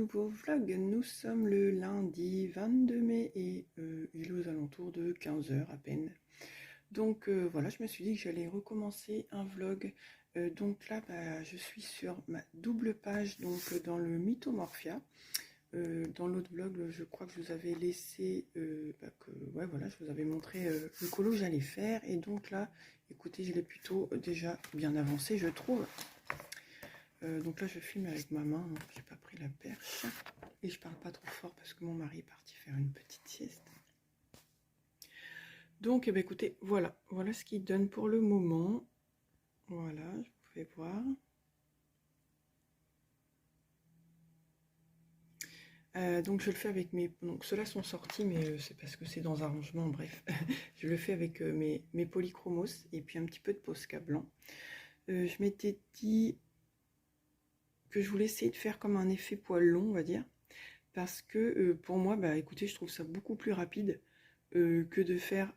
nouveau vlog. Nous sommes le lundi 22 mai et il est aux alentours de 15 h à peine. Donc voilà, je me suis dit que j'allais recommencer un vlog. Donc là, je suis sur ma double page donc dans le Mythomorphia. Dans l'autre vlog, je crois que je vous avais laissé, ouais, voilà, je vous avais montré le colo que j'allais faire. Et donc là, écoutez, je l'ai plutôt déjà bien avancé, je trouve. Donc là je filme avec ma main, hein. J'ai pas pris la perche et je parle pas trop fort parce que mon mari est parti faire une petite sieste. Donc écoutez, voilà ce qu'il donne pour le moment. Voilà, vous pouvez voir. Donc je le fais avec mes... Donc ceux-là sont sortis, mais c'est parce que c'est dans un rangement, bref. Je le fais avec mes polychromos et puis un petit peu de Posca blanc. Je m'étais dit que je voulais essayer de faire comme un effet poil long, on va dire. Parce que pour moi, écoutez, je trouve ça beaucoup plus rapide que de faire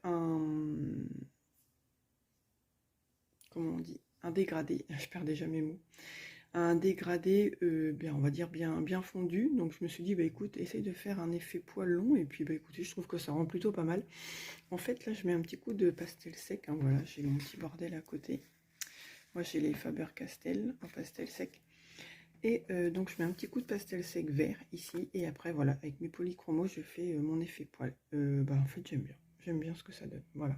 comment on dit, un dégradé. Je perds déjà mes mots. Un dégradé, on va dire bien fondu. Donc je me suis dit, écoute, essaye de faire un effet poil long. Et puis écoutez, je trouve que ça rend plutôt pas mal. En fait, là, je mets un petit coup de pastel sec. Hein, voilà, j'ai mon petit bordel à côté. Moi, j'ai les Faber-Castell en pastel sec. Et donc je mets un petit coup de pastel sec vert ici, et après voilà, avec mes polychromos je fais mon effet poil. En fait j'aime bien ce que ça donne, voilà.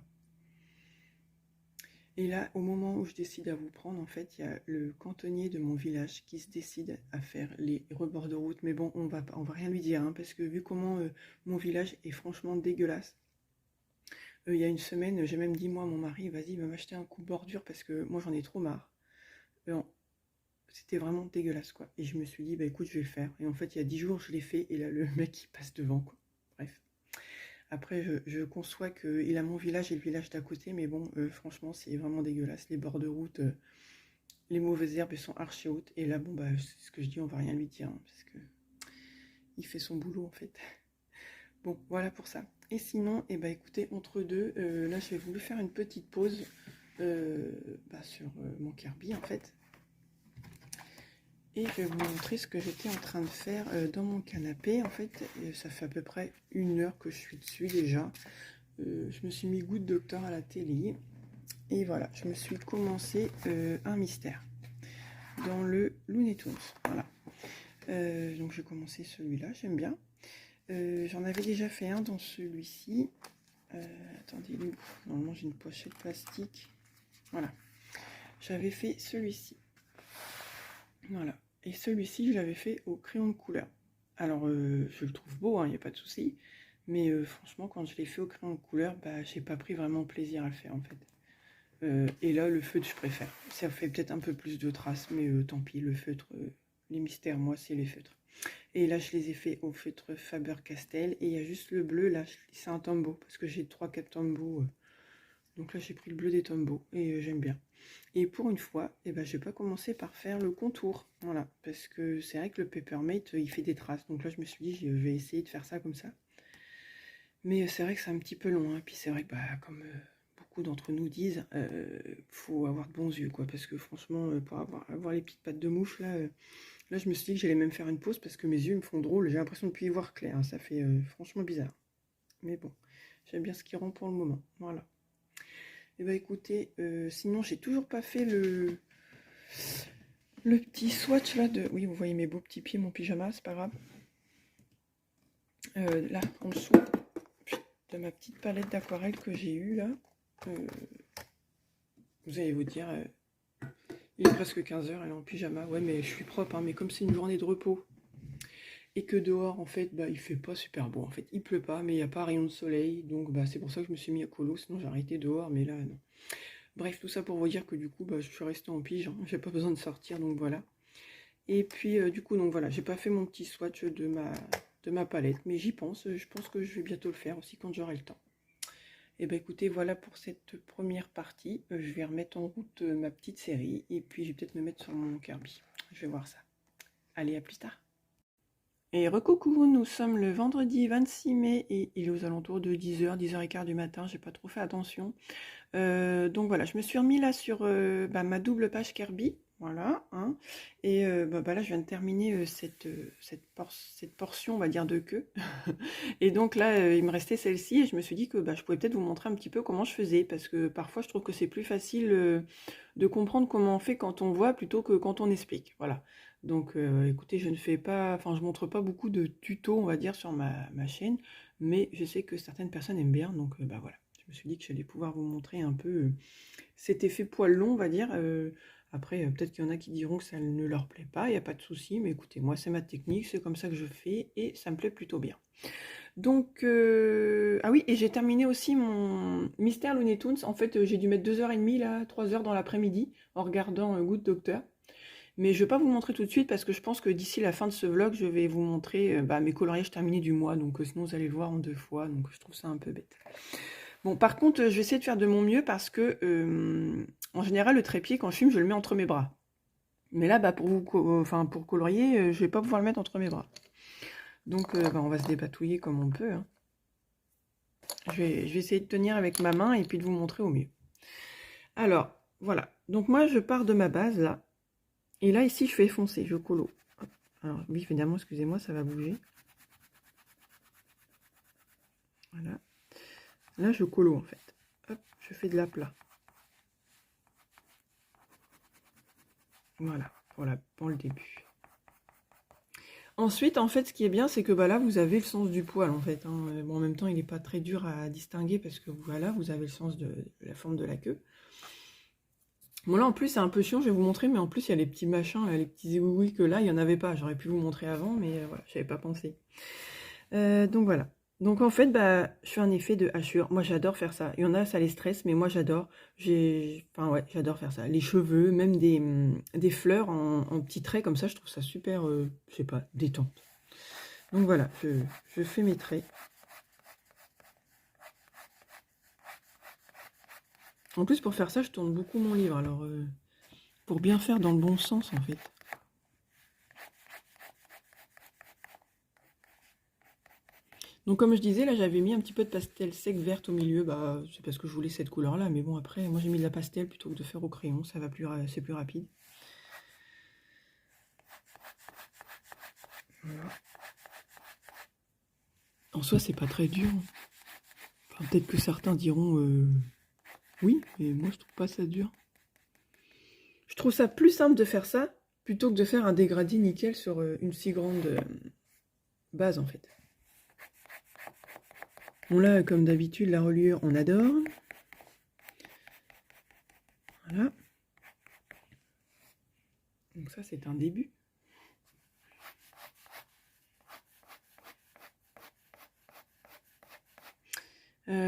Et là au moment où je décide à vous prendre, en fait il y a le cantonnier de mon village qui se décide à faire les rebords de route, mais bon on va rien lui dire, hein, parce que vu comment mon village est franchement dégueulasse. Il y a une semaine j'ai même dit moi à mon mari, vas-y va m'acheter un coup de bordure parce que moi j'en ai trop marre. C'était vraiment dégueulasse quoi. Et je me suis dit écoute je vais le faire. Et en fait il y a 10 jours je l'ai fait et là le mec il passe devant quoi. Bref. Après je conçois qu'il a mon village et le village d'à côté, mais bon franchement c'est vraiment dégueulasse. Les bords de route, les mauvaises herbes elles sont archi hautes. Et là c'est ce que je dis, on va rien lui dire hein, parce que il fait son boulot en fait. Bon voilà pour ça. Et sinon écoutez, entre deux, là j'ai voulu faire une petite pause sur mon Kirby en fait. Et je vais vous montrer ce que j'étais en train de faire dans mon canapé. En fait, ça fait à peu près 1 heure que je suis dessus déjà. Je me suis mis Good Doctor à la télé. Et voilà, je me suis commencé un mystère dans le Looney Tunes. Voilà. Donc j'ai commencé celui-là, j'aime bien. J'en avais déjà fait un dans celui-ci. Attendez, normalement j'ai une pochette plastique. Voilà. J'avais fait celui-ci. Voilà. Et celui-ci, je l'avais fait au crayon de couleur. Alors, je le trouve beau, il n'y a pas de souci. Mais franchement, quand je l'ai fait au crayon de couleur, j'ai pas pris vraiment plaisir à le faire, en fait. Et là, le feutre, je préfère. Ça fait peut-être un peu plus de traces, mais tant pis, le feutre, les mystères, moi, c'est les feutres. Et là, je les ai fait au feutre Faber-Castell. Et il y a juste le bleu, là, c'est un Tombow, parce que j'ai 3-4 Tombow. Donc là, j'ai pris le bleu des Tombow, et j'aime bien. Et pour une fois, je vais pas commencer par faire le contour, voilà, parce que c'est vrai que le Peppermint, il fait des traces, donc là je me suis dit, je vais essayer de faire ça comme ça. Mais c'est vrai que c'est un petit peu long, hein. Puis c'est vrai que comme beaucoup d'entre nous disent, faut avoir de bons yeux, quoi, parce que franchement, pour avoir les petites pattes de mouche, là je me suis dit que j'allais même faire une pause, parce que mes yeux me font drôle, j'ai l'impression de plus y voir clair, hein. Ça fait franchement bizarre. Mais bon, j'aime bien ce qui rend pour le moment, voilà. Et écoutez, sinon j'ai toujours pas fait le petit swatch là de... Oui, vous voyez mes beaux petits pieds, mon pyjama, c'est pas grave. Là, en dessous de ma petite palette d'aquarelle que j'ai eue là. Vous allez vous dire, il est presque 15 h, elle est en pyjama. Ouais, mais je suis propre, hein, mais comme c'est une journée de repos et que dehors, en fait, il fait pas super beau. En fait, il pleut pas, mais il n'y a pas rayon de soleil. Donc, c'est pour ça que je me suis mis à colo. Sinon, j'ai arrêté dehors, mais là, non. Bref, tout ça pour vous dire que du coup, je suis restée en pige, hein, j'ai pas besoin de sortir, donc voilà. Et puis, du coup, donc voilà, j'ai pas fait mon petit swatch de ma palette, mais j'y pense, je pense que je vais bientôt le faire aussi quand j'aurai le temps. Et écoutez, voilà pour cette première partie, je vais remettre en route ma petite série, et puis je vais peut-être me mettre sur mon Kirby, je vais voir ça. Allez, à plus tard. Et recoucou, nous sommes le vendredi 26 mai, et il est aux alentours de 10 h, 10 h 15 du matin, j'ai pas trop fait attention. Donc voilà, je me suis remis là sur ma double page Kirby. Voilà, hein. Et là, je viens de terminer cette portion, on va dire, de queue. Et donc là, il me restait celle-ci et je me suis dit que je pouvais peut-être vous montrer un petit peu comment je faisais parce que parfois, je trouve que c'est plus facile de comprendre comment on fait quand on voit plutôt que quand on explique. Voilà. Donc, écoutez, je montre pas beaucoup de tutos, on va dire, sur ma chaîne, mais je sais que certaines personnes aiment bien, donc voilà. Je me suis dit que j'allais pouvoir vous montrer un peu cet effet poil long, on va dire. Après, peut-être qu'il y en a qui diront que ça ne leur plaît pas, il n'y a pas de souci, mais écoutez, moi c'est ma technique, c'est comme ça que je fais et ça me plaît plutôt bien. Donc, ah oui, et j'ai terminé aussi mon Mystère Looney Tunes. En fait, j'ai dû mettre 2h30, là, 3h dans l'après-midi, en regardant Good Doctor. Mais je ne vais pas vous montrer tout de suite parce que je pense que d'ici la fin de ce vlog, je vais vous montrer mes coloriages terminés du mois. Donc, sinon, vous allez le voir en 2 fois. Donc, je trouve ça un peu bête. Bon, par contre, je vais essayer de faire de mon mieux parce que, en général, le trépied, quand je fume, je le mets entre mes bras. Mais là, pour colorier, je vais pas pouvoir le mettre entre mes bras. Donc, on va se dépatouiller comme on peut, hein. Je vais essayer de tenir avec ma main et puis de vous montrer au mieux. Alors, voilà. Donc, moi, je pars de ma base, là. Et là, ici, je fais foncer, je colo. Alors, oui, évidemment, excusez-moi, ça va bouger. Voilà. Là, je colo, en fait. Hop, je fais de l'aplat. Voilà, pour le début. Ensuite, en fait, ce qui est bien, c'est que là, vous avez le sens du poil, en fait, hein. Bon, en même temps, il n'est pas très dur à distinguer parce que voilà, vous avez le sens de la forme de la queue. Bon, là, en plus, c'est un peu chiant, je vais vous montrer, mais en plus, il y a les petits machins, là, les petits ébouis que là, il n'y en avait pas. J'aurais pu vous montrer avant, mais voilà, j'avais pas pensé. Donc voilà. Donc en fait, je fais un effet de hachure. Moi, j'adore faire ça. Il y en a, ça les stresse, mais moi, j'adore. J'adore faire ça. Les cheveux, même des fleurs en petits traits comme ça, je trouve ça super, je sais pas, détente. Donc voilà, je fais mes traits. En plus, pour faire ça, je tourne beaucoup mon livre. Alors, pour bien faire dans le bon sens, en fait. Donc comme je disais, là j'avais mis un petit peu de pastel sec verte au milieu, c'est parce que je voulais cette couleur là, mais bon après, moi j'ai mis de la pastel plutôt que de faire au crayon, c'est plus rapide. Voilà. En soi c'est pas très dur. Enfin, peut-être que certains diront oui, mais moi je trouve pas ça dur. Je trouve ça plus simple de faire ça, plutôt que de faire un dégradé nickel sur une si grande base en fait. Bon là, comme d'habitude, la reliure, on adore. Voilà. Donc ça, c'est un début.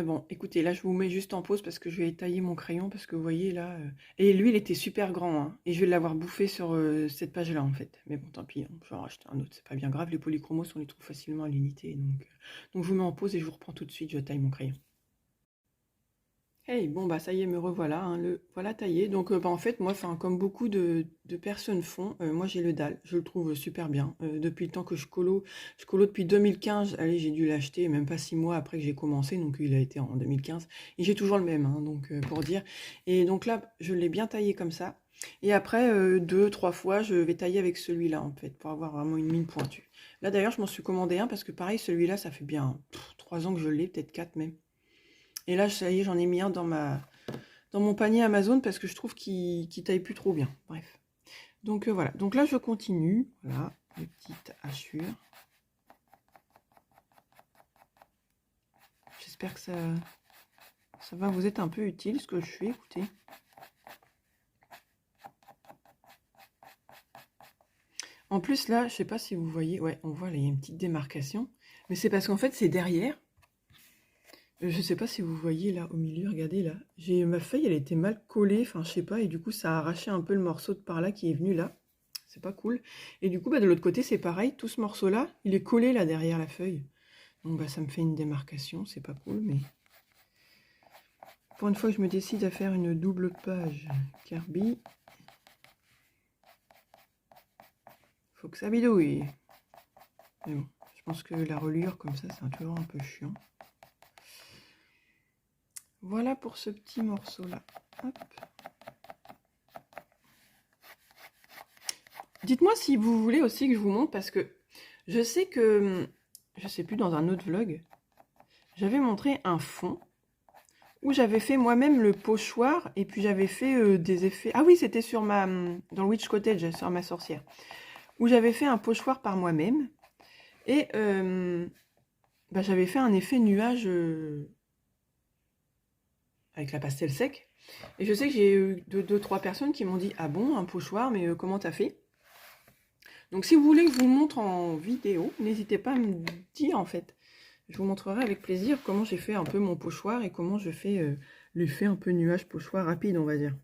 Bon, écoutez, là, je vous mets juste en pause parce que je vais tailler mon crayon parce que vous voyez là... Et lui, il était super grand, hein, et je vais l'avoir bouffé sur cette page-là, en fait. Mais bon, tant pis, hein, je vais en racheter un autre, c'est pas bien grave. Les polychromos, on les trouve facilement à l'unité. Donc, je vous mets en pause et je vous reprends tout de suite, je taille mon crayon. Hey, bon ça y est, me revoilà, hein, le voilà taillé. Donc en fait, moi, comme beaucoup de personnes font, moi j'ai le dalle, je le trouve super bien. Depuis le temps que je colo depuis 2015, allez, j'ai dû l'acheter même pas 6 mois après que j'ai commencé, donc il a été en 2015. Et j'ai toujours le même, hein, donc pour dire. Et donc là, je l'ai bien taillé comme ça. Et après, 2, 3 fois, je vais tailler avec celui-là, en fait, pour avoir vraiment une mine pointue. Là d'ailleurs, je m'en suis commandé un parce que pareil, celui-là, ça fait bien 3 ans que je l'ai, peut-être 4 même. Et là, ça y est, j'en ai mis un dans mon panier Amazon parce que je trouve qu'il taille plus trop bien. Bref. Donc voilà. Donc là, je continue. Voilà, les petites hachures. J'espère que ça va vous être un peu utile ce que je fais. Écoutez. En plus, là, je sais pas si vous voyez. Ouais, on voit là, il y a une petite démarcation. Mais c'est parce qu'en fait, c'est derrière. Je sais pas si vous voyez là au milieu, regardez là. Ma feuille, elle était mal collée, enfin je sais pas, et du coup ça a arraché un peu le morceau de par là qui est venu là. C'est pas cool. Et du coup, de l'autre côté, c'est pareil, tout ce morceau-là, il est collé là derrière la feuille. Donc ça me fait une démarcation, c'est pas cool, mais... Pour une fois que je me décide à faire une double page Kirby, faut que ça bidouille. Mais bon, je pense que la reliure comme ça, c'est toujours un peu chiant. Voilà pour ce petit morceau-là. Hop. Dites-moi si vous voulez aussi que je vous montre, parce que je sais que, je sais plus, dans un autre vlog, j'avais montré un fond où j'avais fait moi-même le pochoir et puis j'avais fait des effets. Ah oui, c'était sur dans le Witch Cottage, sur ma sorcière, où j'avais fait un pochoir par moi-même et bah, j'avais fait un effet nuage avec la pastel sec. Et je sais que j'ai eu deux, trois personnes qui m'ont dit ah bon, un pochoir, mais comment t'as fait? Donc si vous voulez que je vous montre en vidéo, n'hésitez pas à me dire en fait. Je vous montrerai avec plaisir comment j'ai fait un peu mon pochoir et comment je fais l'effet un peu nuage pochoir rapide, on va dire.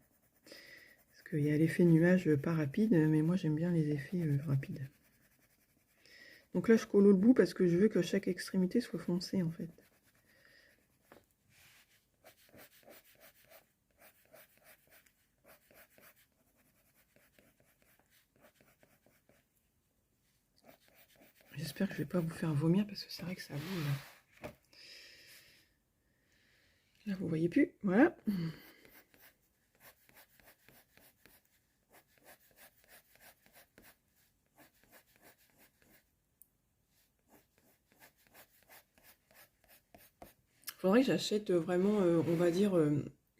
Parce qu'il y a l'effet nuage pas rapide, mais moi j'aime bien les effets rapides. Donc là je colle le bout parce que je veux que chaque extrémité soit foncée en fait. J'espère que je vais pas vous faire vomir parce que c'est vrai que ça bouge. Là vous voyez plus, voilà. Faudrait que j'achète vraiment, on va dire,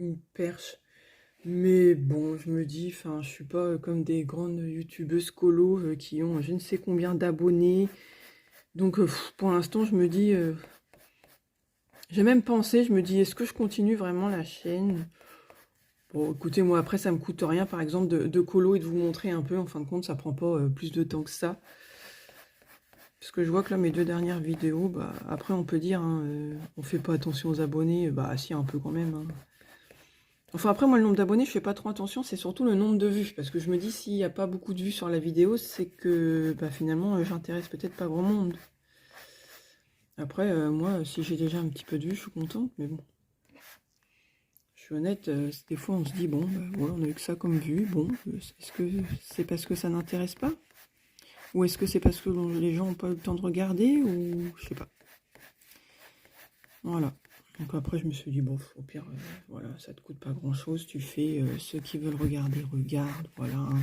une perche. Mais bon, je me dis, enfin, je suis pas comme des grandes youtubeuses colo qui ont je ne sais combien d'abonnés. Donc pour l'instant, je me dis, j'ai même pensé, je me dis, est-ce que je continue vraiment la chaîne? Bon, écoutez, moi après, ça me coûte rien, par exemple, de colo et de vous montrer un peu. En fin de compte, ça prend pas plus de temps que ça. Parce que je vois que là, mes 2 dernières vidéos, bah, après, on peut dire, hein, on fait pas attention aux abonnés. Bah, si, un peu quand même. Hein. Enfin, après, moi, le nombre d'abonnés, je fais pas trop attention. C'est surtout le nombre de vues. Parce que je me dis, s'il n'y a pas beaucoup de vues sur la vidéo, c'est que, bah, finalement, j'intéresse peut-être pas grand monde. Après, moi, si j'ai déjà un petit peu de vues, je suis contente. Mais bon. Je suis honnête, des fois, on se dit, bon, bah, voilà, on a eu que ça comme vue. Bon, est-ce que c'est parce que ça n'intéresse pas? Ou est-ce que c'est parce que les gens n'ont pas eu le temps de regarder? Ou je sais pas. Voilà. Donc après, je me suis dit, bon, au pire, voilà, ça te coûte pas grand-chose. Tu fais, ceux qui veulent regarder, regardent, voilà. Hein.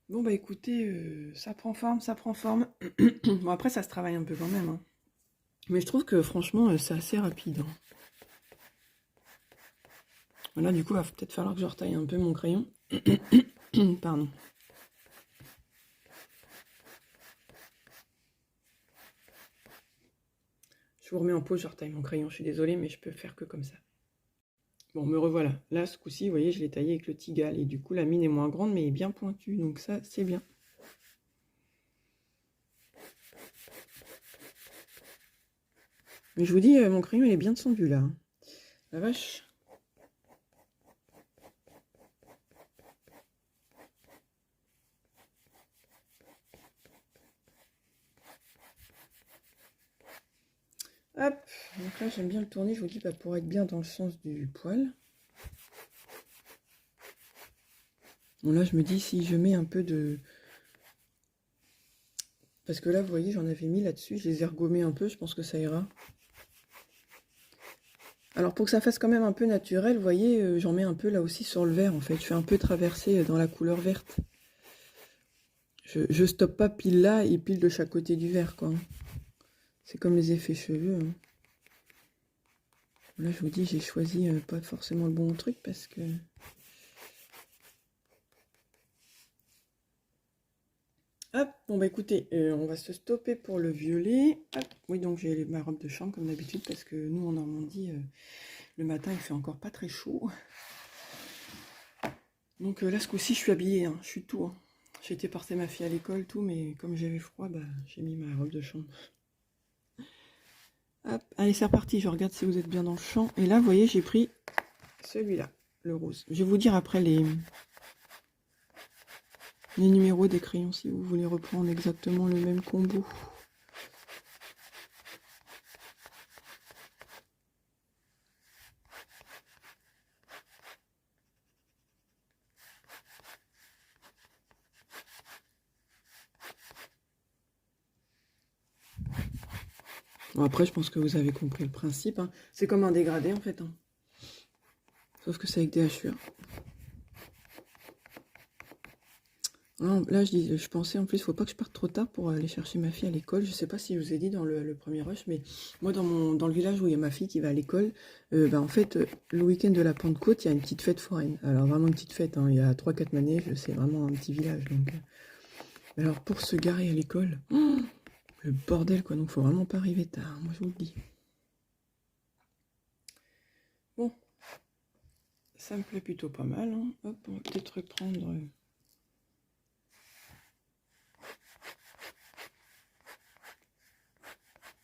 Bon, bah écoutez, ça prend forme, ça prend forme. Bon, après, ça se travaille un peu quand même. Hein. Mais je trouve que, franchement, c'est assez rapide. Hein. Voilà, du coup, il va peut-être falloir que je retaille un peu mon crayon. Pardon. Je vous remets en pause, je retaille mon crayon. Je suis désolée, mais je peux faire que comme ça. Bon, me revoilà. Là, ce coup-ci, vous voyez, je l'ai taillé avec le Tigal. Et du coup, la mine est moins grande, mais est bien pointue. Donc ça, c'est bien. Mais je vous dis, mon crayon, il est bien descendu, là. La vache. Hop. Donc là, j'aime bien le tourner, je vous dis, bah, pour être bien dans le sens du poil. Bon, là, je me dis, si je mets un peu de... Parce que là, vous voyez, j'en avais mis là-dessus. Je les ai regommés un peu, je pense que ça ira. Alors, pour que ça fasse quand même un peu naturel, vous voyez, j'en mets un peu là aussi sur le vert, en fait. Je fais un peu traverser dans la couleur verte. Je stoppe pas pile là et pile de chaque côté du vert, quoi. C'est comme les effets cheveux. Hein. Là, je vous dis, j'ai choisi pas forcément le bon truc parce que... Hop, bon bah écoutez, on va se stopper pour le violet. Hop, oui, donc j'ai ma robe de chambre comme d'habitude parce que nous en Normandie, le matin il fait encore pas très chaud. Donc là ce coup-ci je suis habillée, hein, je suis tout. Hein. J'ai été porter ma fille à l'école, tout, mais comme j'avais froid, bah j'ai mis ma robe de chambre. Hop, allez c'est reparti, je regarde si vous êtes bien dans le champ. Et là vous voyez j'ai pris celui-là, le rose. Je vais vous dire après les numéros des crayons si vous voulez reprendre exactement le même combo. Bon, après, je pense que vous avez compris le principe. Hein. C'est comme un dégradé, en fait. Hein. Sauf que c'est avec des hachures. Non, là, je pensais en plus, faut pas que je parte trop tard pour aller chercher ma fille à l'école. Je sais pas si je vous ai dit dans le premier rush, mais moi, dans le village où il y a ma fille qui va à l'école, en fait, le week-end de la Pentecôte, il y a une petite fête foraine. Alors, vraiment une petite fête, hein, il y a 3-4 manèges, c'est vraiment un petit village. Donc, alors, pour se garer à l'école, le bordel, quoi. Donc, faut vraiment pas arriver tard, moi, je vous le dis. Bon, ça me plaît plutôt pas mal. Hein. Hop, on va peut-être reprendre...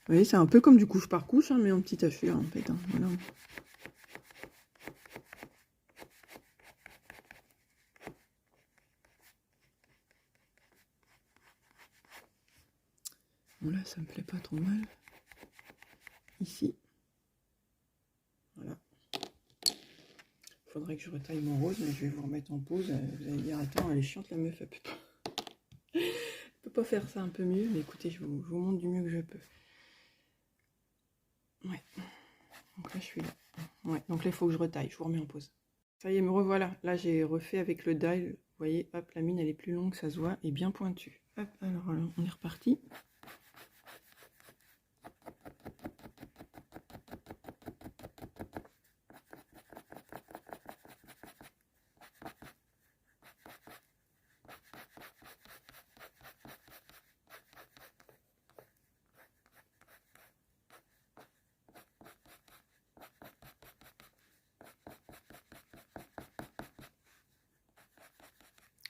Vous voyez, c'est un peu comme du couche par couche, hein, mais en petite hachure, en fait. Hein, voilà. Bon, là, ça me plaît pas trop mal. Ici. Voilà. Faudrait que je retaille mon rose, mais je vais vous remettre en pause. Vous allez dire, attends, elle est chiante, la meuf, elle peut pas faire ça un peu mieux, mais écoutez, je vous montre du mieux que je peux. Ouais. Donc là, je suis là. Ouais, donc là, il faut que je retaille. Je vous remets en pause. Ça y est, me revoilà. Là, j'ai refait avec le die. Vous voyez, hop, la mine, elle est plus longue, ça se voit, et bien pointue. Hop, alors, on est reparti.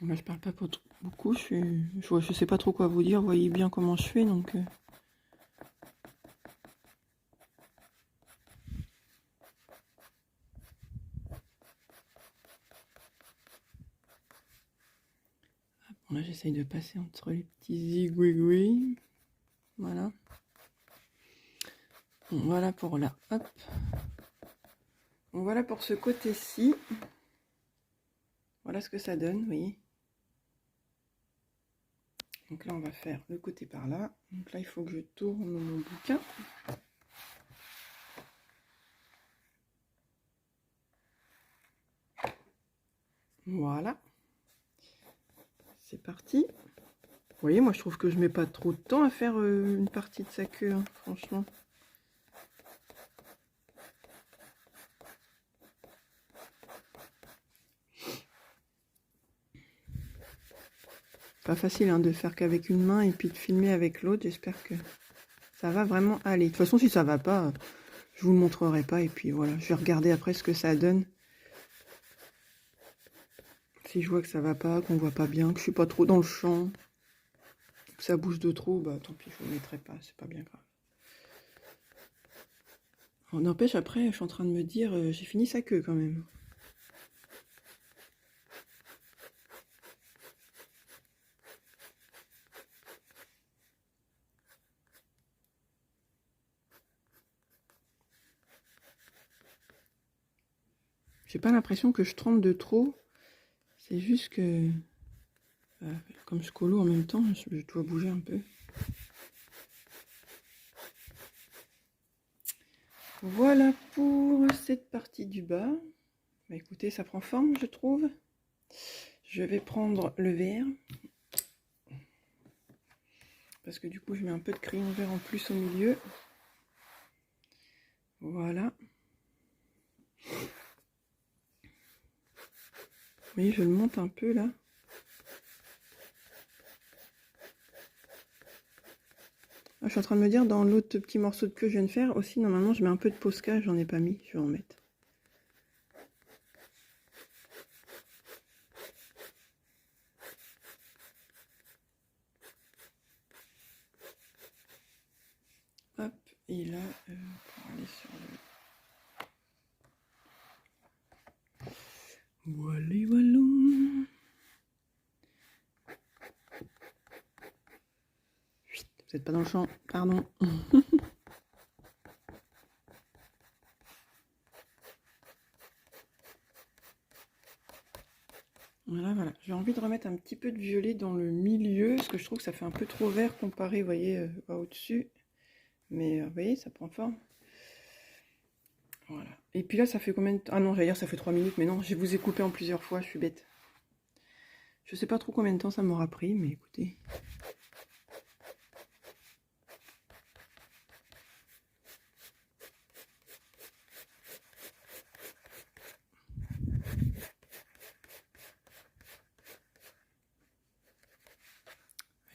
Moi, je parle pas beaucoup, je sais pas trop quoi vous dire, vous voyez bien comment je fais, donc... Bon, là, j'essaye de passer entre les petits zigouigouis. Voilà. Bon, voilà pour là, hop. Bon, voilà pour ce côté-ci. Voilà ce que ça donne, vous voyez. Donc là, on va faire le côté par là. Donc là, il faut que je tourne mon bouquin. Voilà. C'est parti. Vous voyez, moi, je trouve que je mets pas trop de temps à faire une partie de sa queue, hein, franchement. Pas facile hein, de faire qu'avec une main et puis de filmer avec l'autre. J'espère que ça va vraiment aller. De toute façon, si ça va pas, je vous le montrerai pas. Et puis voilà, je vais regarder après ce que ça donne. Si je vois que ça va pas, qu'on voit pas bien, que je suis pas trop dans le champ, que ça bouge de trop, bah tant pis, je ne le mettrai pas, c'est pas bien grave. On n'empêche, après, je suis en train de me dire, j'ai fini sa queue quand même. J'ai pas l'impression que je trempe de trop. C'est juste que, comme je colo en même temps, je dois bouger un peu. Voilà pour cette partie du bas. Bah, écoutez, ça prend forme, je trouve. Je vais prendre le vert. Parce que du coup, je mets un peu de crayon vert en plus au milieu. Voilà. Vous voyez, je le monte un peu là. Ah, je suis en train de me dire, dans l'autre petit morceau de queue que je viens de faire, aussi, normalement, je mets un peu de Posca, j'en ai pas mis, je vais en mettre. Hop, et là, pour aller sur le... Voilà, voilà. Vous n'êtes pas dans le champ, pardon. Voilà, voilà. J'ai envie de remettre un petit peu de violet dans le milieu, parce que je trouve que ça fait un peu trop vert comparé, vous voyez, au-dessus. Mais, vous voyez, ça prend forme. Voilà. Et puis là, ça fait combien de temps? Ah non, j'allais dire ça fait 3 minutes, mais non, je vous ai coupé en plusieurs fois, je suis bête. Je sais pas trop combien de temps ça m'aura pris, mais écoutez.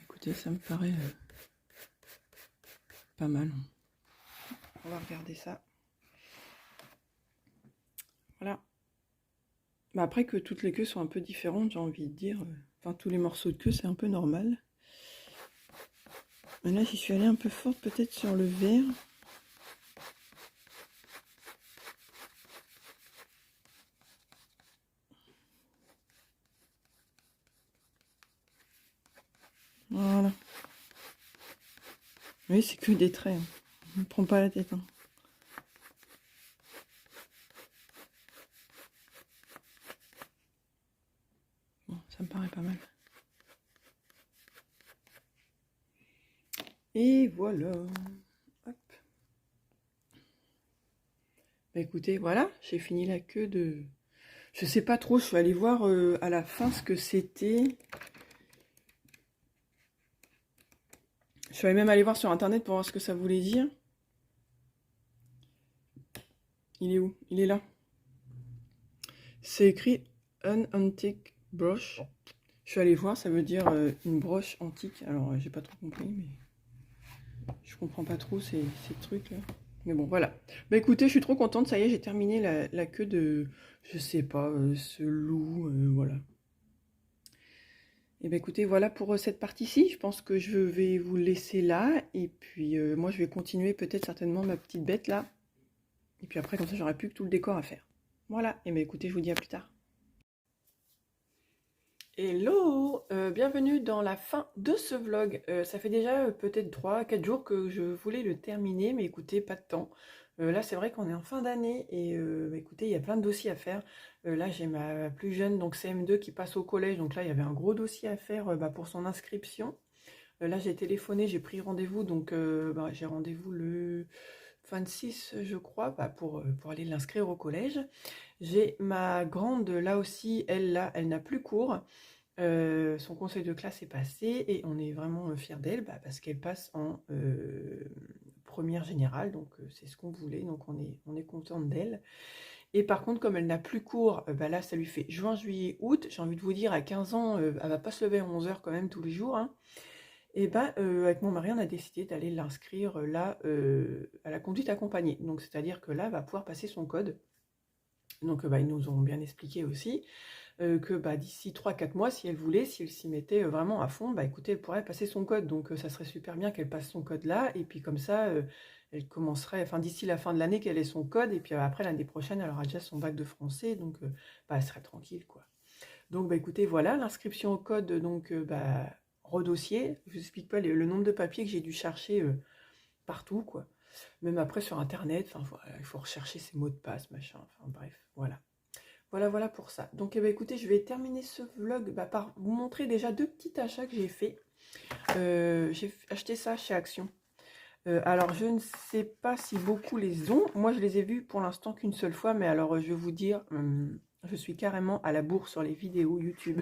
Écoutez, ça me paraît pas mal. On va regarder ça. Voilà. Bah après que toutes les queues sont un peu différentes, j'ai envie de dire. Enfin, tous les morceaux de queue, c'est un peu normal. Mais là, j'y suis allée un peu forte, peut-être sur le vert. Voilà. Oui, c'est que des traits. Hein. Ne prends pas la tête. Hein. Bon, ça me paraît pas mal. Et voilà. Hop. Bah écoutez, voilà, j'ai fini la queue de... Je sais pas trop, je suis allée voir à la fin ce que c'était. Je suis allée même aller voir sur internet pour voir ce que ça voulait dire. Il est où? Il est là. C'est écrit An Antique Brush. Je suis allée voir, ça veut dire une broche antique. Alors, j'ai pas trop compris, mais je comprends pas trop ces trucs là. Mais bon, voilà. Bah écoutez, je suis trop contente. Ça y est, j'ai terminé la queue de, je sais pas, ce loup, voilà. Et bah écoutez, voilà pour cette partie-ci. Je pense que je vais vous laisser là. Et puis, moi, je vais continuer peut-être certainement ma petite bête là. Et puis après, comme ça, j'aurai plus que tout le décor à faire. Voilà. Et bah écoutez, je vous dis à plus tard. Hello, bienvenue dans la fin de ce vlog. Ça fait déjà peut-être 3-4 jours que je voulais le terminer, mais écoutez, pas de temps. Là, c'est vrai qu'on est en fin d'année et bah, écoutez, il y a plein de dossiers à faire. Là, j'ai ma plus jeune, donc CM2, qui passe au collège. Donc là, il y avait un gros dossier à faire bah, pour son inscription. Là, j'ai téléphoné, j'ai pris rendez-vous, donc bah, j'ai rendez-vous le 26, je crois, bah, pour aller l'inscrire au collège. J'ai ma grande, là aussi, elle n'a plus cours. Son conseil de classe est passé et on est vraiment fiers d'elle bah, parce qu'elle passe en première générale, donc c'est ce qu'on voulait, donc on est contente d'elle. Et par contre, comme elle n'a plus cours, bah là ça lui fait juin, juillet, août, j'ai envie de vous dire, à 15 ans, elle va pas se lever à 11 h quand même tous les jours, hein. Et bah, avec mon mari, on a décidé d'aller l'inscrire là à la conduite accompagnée, donc c'est-à-dire que là, elle va pouvoir passer son code. Donc bah, ils nous ont bien expliqué aussi que bah, d'ici 3-4 mois, si elle voulait, si elle s'y mettait vraiment à fond, bah écoutez, elle pourrait passer son code. Donc ça serait super bien qu'elle passe son code là, et puis comme ça, elle commencerait, enfin d'ici la fin de l'année, qu'elle ait son code, et puis après l'année prochaine, elle aura déjà son bac de français, donc bah, elle serait tranquille, quoi. Donc bah écoutez, voilà, l'inscription au code, donc bah, redossier. Je vous explique pas le nombre de papiers que j'ai dû chercher partout, quoi. Même après sur internet, enfin voilà, il faut rechercher ses mots de passe, machin, enfin bref, voilà. Voilà pour ça. Donc, écoutez, je vais terminer ce vlog bah, par vous montrer déjà 2 petits achats que j'ai fait. J'ai acheté ça chez Action. Alors, je ne sais pas si beaucoup les ont. Moi, je les ai vus pour l'instant qu'une seule fois. Mais alors, je vais vous dire, je suis carrément à la bourre sur les vidéos YouTube.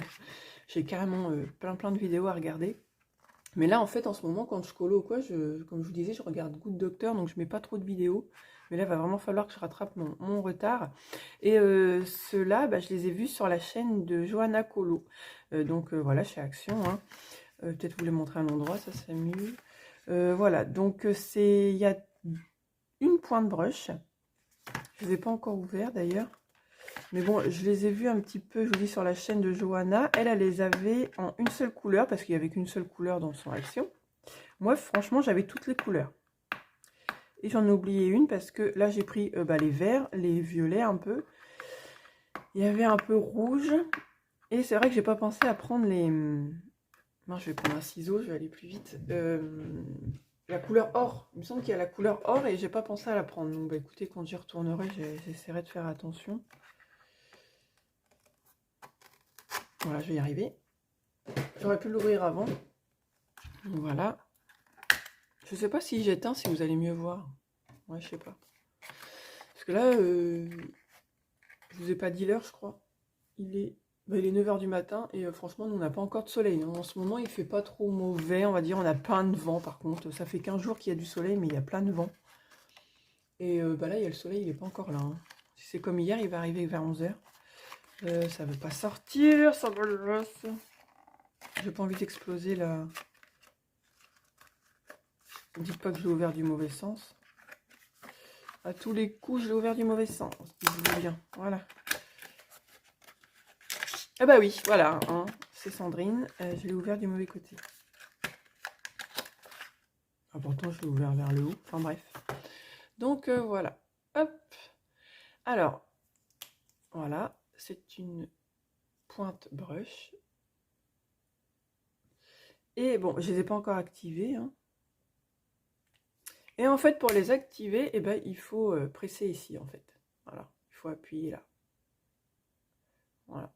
J'ai carrément plein de vidéos à regarder. Mais là, en fait, en ce moment, quand je colo ou quoi, comme je vous disais, je regarde Good Doctor, donc je mets pas trop de vidéos. Mais là, il va vraiment falloir que je rattrape mon retard. Et ceux-là, bah, je les ai vus sur la chaîne de Johanna Colo. Donc voilà, chez Action. Hein. Peut-être vous les montrer un endroit, ça serait mieux. Voilà, donc il y a une pointe brush. Je ne les ai pas encore ouvert d'ailleurs. Mais bon, je les ai vus un petit peu, je vous dis, sur la chaîne de Johanna. Elle les avait en une seule couleur, parce qu'il n'y avait qu'une seule couleur dans son Action. Moi, franchement, j'avais toutes les couleurs. Et j'en ai oublié une, parce que là, j'ai pris bah, les verts, les violets un peu. Il y avait un peu rouge. Et c'est vrai que j'ai pas pensé à prendre les... Non, je vais prendre un ciseau, je vais aller plus vite. La couleur or. Il me semble qu'il y a la couleur or et j'ai pas pensé à la prendre. Donc, bah, écoutez, quand j'y retournerai, j'essaierai de faire attention. Voilà, je vais y arriver. J'aurais pu l'ouvrir avant. Voilà. Je sais pas si j'éteins, si vous allez mieux voir. Ouais, je sais pas. Parce que là, je vous ai pas dit l'heure, je crois. Il est 9 h du matin et franchement, nous, on n'a pas encore de soleil. En ce moment, il fait pas trop mauvais, on va dire. On a plein de vent, par contre. Ça fait 15 jours qu'il y a du soleil, mais il y a plein de vent. Et là, il y a le soleil, il n'est pas encore là. Hein. Si c'est comme hier, il va arriver vers 11 h. Ça veut pas sortir, ça va. J'ai pas envie d'exploser là. Dites pas que je l'ai ouvert du mauvais sens. À tous les coups, je l'ai ouvert du mauvais sens. Dites-vous bien. Voilà. Ah bah oui, voilà. Hein. C'est Sandrine. Je l'ai ouvert du mauvais côté. Ah, pourtant, je l'ai ouvert vers le haut. Enfin bref. Donc voilà. Hop. Alors, voilà. C'est une pointe brush. Et bon, je ne les ai pas encore activées. Hein. Et en fait, pour les activer, eh ben, il faut presser ici, en fait. Voilà, il faut appuyer là. Voilà.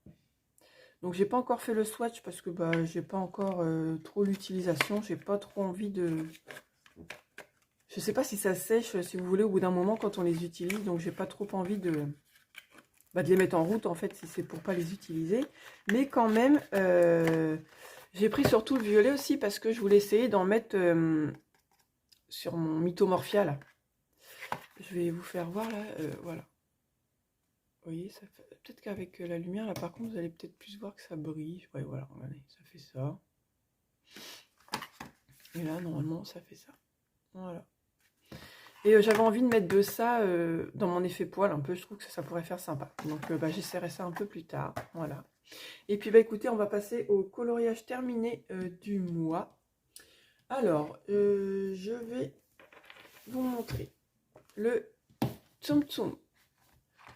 Donc, j'ai pas encore fait le swatch parce que bah, j'ai pas encore trop l'utilisation. J'ai pas trop envie de... Je sais pas si ça sèche, si vous voulez, au bout d'un moment quand on les utilise. Donc, j'ai pas trop envie de les mettre en route, en fait, si c'est pour pas les utiliser. Mais quand même, j'ai pris surtout le violet aussi parce que je voulais essayer d'en mettre... sur mon Mythomorphia là. Je vais vous faire voir là, voilà. Vous voyez, ça fait... peut-être qu'avec la lumière là par contre vous allez peut-être plus voir que ça brille. Ouais voilà, regardez, ça fait ça. Et là normalement ça fait ça. Voilà. Et j'avais envie de mettre de ça dans mon effet poil un peu, je trouve que ça pourrait faire sympa. Donc j'essaierai ça un peu plus tard. Voilà. Et puis écoutez, on va passer au coloriage terminé du mois. Alors, je vais vous montrer le Tsum Tsum.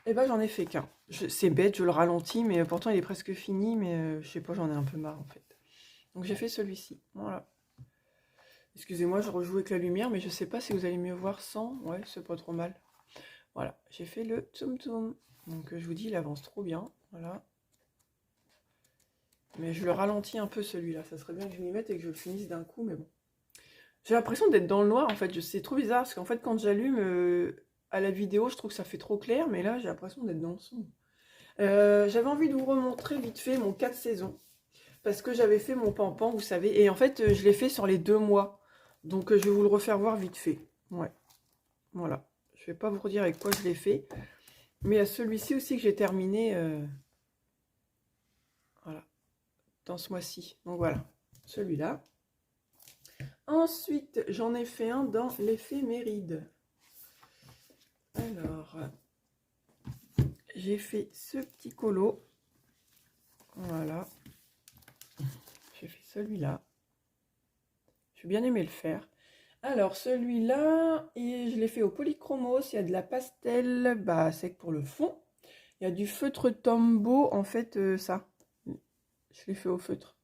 Eh ben j'en ai fait qu'un. C'est bête, je le ralentis, mais pourtant il est presque fini, mais je sais pas, j'en ai un peu marre en fait. Donc j'ai fait celui-ci, voilà. Excusez-moi, je rejoue avec la lumière, mais je sais pas si vous allez mieux voir sans. Ouais, c'est pas trop mal. Voilà, j'ai fait le Tsum Tsum. Donc je vous dis, il avance trop bien, voilà. Mais je le ralentis un peu celui-là, ça serait bien que je m'y mette et que je le finisse d'un coup, mais bon. J'ai l'impression d'être dans le noir en fait, c'est trop bizarre, parce qu'en fait quand j'allume à la vidéo, je trouve que ça fait trop clair, mais là j'ai l'impression d'être dans le son. J'avais envie de vous remontrer vite fait mon 4 saisons, parce que j'avais fait mon pampan, vous savez, et en fait je l'ai fait sur les 2 mois, donc je vais vous le refaire voir vite fait. Ouais, voilà, je vais pas vous redire avec quoi je l'ai fait, mais il y a celui-ci aussi que j'ai terminé, voilà, dans ce mois-ci, donc voilà, celui-là. Ensuite, j'en ai fait un dans l'éphéméride. Alors, j'ai fait ce petit colo. Voilà. J'ai fait celui-là. J'ai bien aimé le faire. Alors, celui-là, je l'ai fait au polychromos. Il y a de la pastel, sec pour le fond. Il y a du feutre Tombow, en fait, ça. Je l'ai fait au feutre.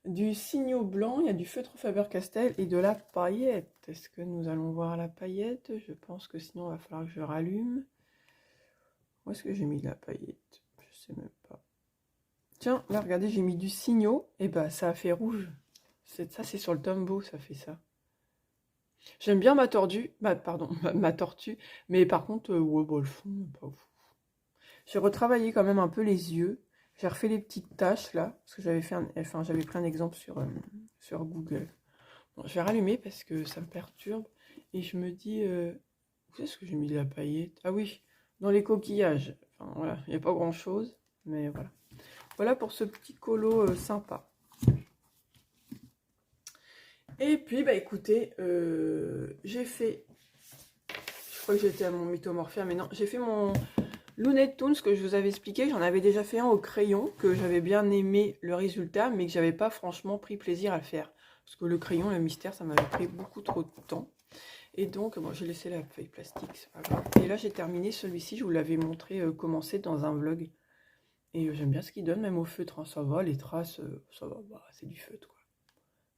Du signaux blanc, il y a du feutre Faber-Castell et de la paillette. Est-ce que nous allons voir la paillette? Je pense que sinon, il va falloir que je rallume. Où est-ce que j'ai mis de la paillette? Je sais même pas. Tiens, là, regardez, j'ai mis du signaux. Et ça a fait rouge. Ça, c'est sur le Tombow, ça fait ça. J'aime bien ma tortue. Pardon, ma tortue. Mais par contre, ouais, le fond, pas ouf. J'ai retravaillé quand même un peu les yeux. J'ai refait les petites taches là, parce que j'avais j'avais pris un exemple sur Google. Bon, je vais rallumer parce que ça me perturbe. Et je me dis, où est-ce que j'ai mis de la paillette? Ah oui, dans les coquillages. Enfin voilà, il n'y a pas grand chose, mais voilà. Voilà pour ce petit colo sympa. Et puis, écoutez, j'ai fait... Je crois que j'étais à mon Mythomorphia, mais non, j'ai fait mon Looney Tunes que je vous avais expliqué. J'en avais déjà fait un au crayon, que j'avais bien aimé le résultat, mais que j'avais pas franchement pris plaisir à le faire. Parce que le crayon, le mystère, ça m'avait pris beaucoup trop de temps. Et donc, bon, j'ai laissé la feuille plastique, c'est pas grave. Et là, j'ai terminé celui-ci, je vous l'avais montré commencer dans un vlog. Et j'aime bien ce qu'il donne, même au feutre, hein, ça va, les traces, ça va, c'est du feutre, quoi.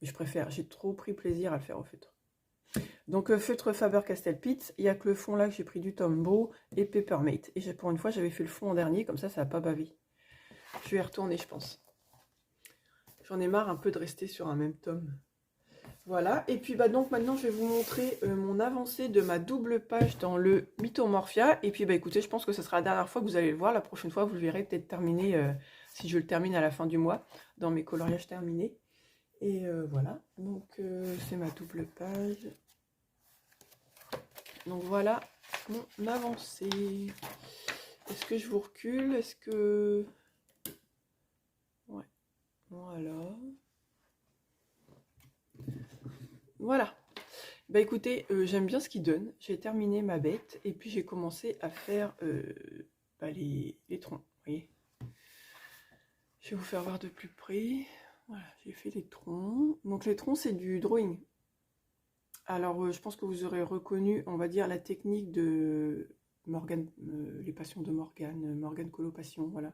Mais je préfère, j'ai trop pris plaisir à le faire au feutre. Donc, feutre Faber-Castell Pizza, il n'y a que le fond là que j'ai pris du Tombow et Peppermate. Et pour une fois, j'avais fait le fond en dernier, comme ça n'a pas bavé. Je vais y retourner, je pense. J'en ai marre un peu de rester sur un même tome. Voilà, et puis bah donc maintenant je vais vous montrer mon avancée de ma double page dans le Mythomorphia. Et puis bah écoutez, je pense que ce sera la dernière fois que vous allez le voir. La prochaine fois, vous le verrez peut-être terminé, si je le termine à la fin du mois, dans mes coloriages terminés. Et voilà, donc c'est ma double page. Donc voilà mon avancée. Est-ce que je vous recule? Est-ce que... Ouais, voilà. Voilà. Bah écoutez, j'aime bien ce qu'il donne. J'ai terminé ma bête et puis j'ai commencé à faire bah, les troncs. Vous voyez, je vais vous faire voir de plus près. Voilà, j'ai fait les troncs. Donc les troncs, c'est du drawing. Alors je pense que vous aurez reconnu, on va dire, la technique de Morgane, les passions de Morgane, Morgane Colopassion, voilà.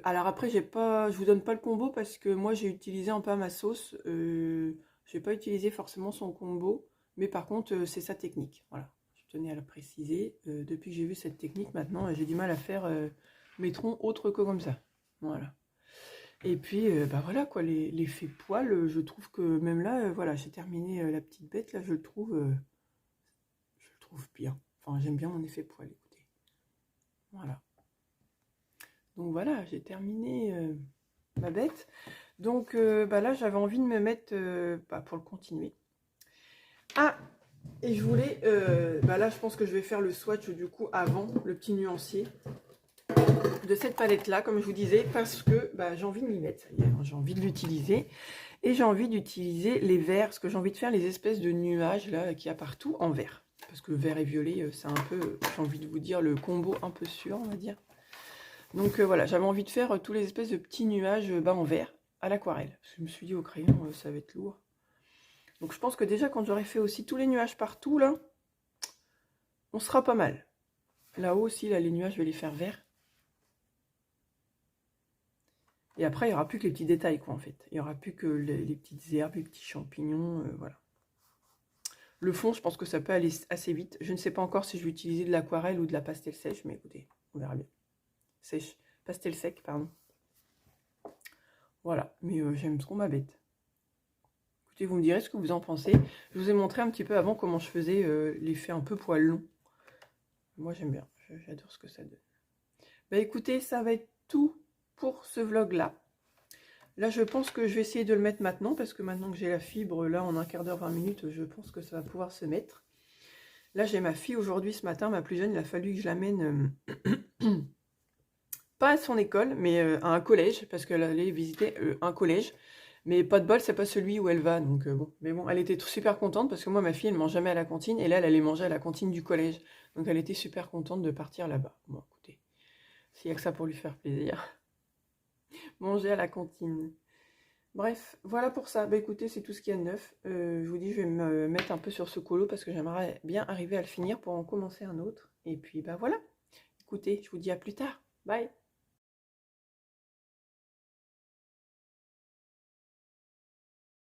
Alors après, je vous donne pas le combo parce que moi j'ai utilisé un peu à ma sauce. J'ai pas utilisé forcément son combo, mais par contre c'est sa technique. Voilà, je tenais à le préciser. Depuis que j'ai vu cette technique, maintenant j'ai du mal à faire mes troncs autres que comme ça. Voilà. Et puis bah voilà quoi, l'effet poil, je trouve que même là, voilà, j'ai terminé la petite bête là, je le trouve bien. Enfin, j'aime bien mon effet poil. Écoutez, voilà. Donc voilà, j'ai terminé ma bête. Donc bah là, j'avais envie de me mettre bah, pour le continuer. Ah, et je voulais... bah là, je pense que je vais faire le swatch du coup avant, le petit nuancier de cette palette-là, comme je vous disais, parce que bah, j'ai envie de m'y mettre. J'ai envie de l'utiliser. Et j'ai envie d'utiliser les verts, parce que j'ai envie de faire les espèces de nuages là qu'il y a partout en vert. Parce que vert et violet, c'est un peu, j'ai envie de vous dire, le combo un peu sûr, on va dire. Donc voilà, j'avais envie de faire tous les espèces de petits nuages en vert à l'aquarelle. Je me suis dit au crayon, ça va être lourd. Donc je pense que déjà quand j'aurai fait aussi tous les nuages partout, là, on sera pas mal. Là-haut aussi, là, les nuages, je vais les faire verts. Et après, il n'y aura plus que les petits détails, quoi, en fait. Il n'y aura plus que les petites herbes, les petits champignons, voilà. Le fond, je pense que ça peut aller assez vite. Je ne sais pas encore si je vais utiliser de l'aquarelle ou de la pastel sèche, mais écoutez, on verra bien. Sèche, pastel sec, pardon. Voilà, mais j'aime trop ma bête. Écoutez, vous me direz ce que vous en pensez. Je vous ai montré un petit peu avant comment je faisais l'effet un peu poil long. Moi, j'aime bien. J'adore ce que ça donne. Bah écoutez, ça va être tout pour ce vlog-là. Là, je pense que je vais essayer de le mettre maintenant, parce que maintenant que j'ai la fibre, là, en un quart d'heure, 20 minutes, je pense que ça va pouvoir se mettre. Là, j'ai ma fille aujourd'hui, ce matin, ma plus jeune, il a fallu que je l'amène, pas à son école, mais à un collège, parce qu'elle allait visiter un collège. Mais pas de bol, c'est pas celui où elle va, donc bon. Mais bon, elle était super contente, parce que moi, ma fille, elle mange jamais à la cantine, et là, elle allait manger à la cantine du collège. Donc elle était super contente de partir là-bas. Bon, écoutez, s'il y a que ça pour lui faire plaisir. Manger à la cantine. Bref, voilà pour ça. Bah écoutez, c'est tout ce qu'il y a de neuf. Je vous dis, je vais me mettre un peu sur ce colo parce que j'aimerais bien arriver à le finir pour en commencer un autre. Et puis bah voilà. Écoutez, je vous dis à plus tard. Bye.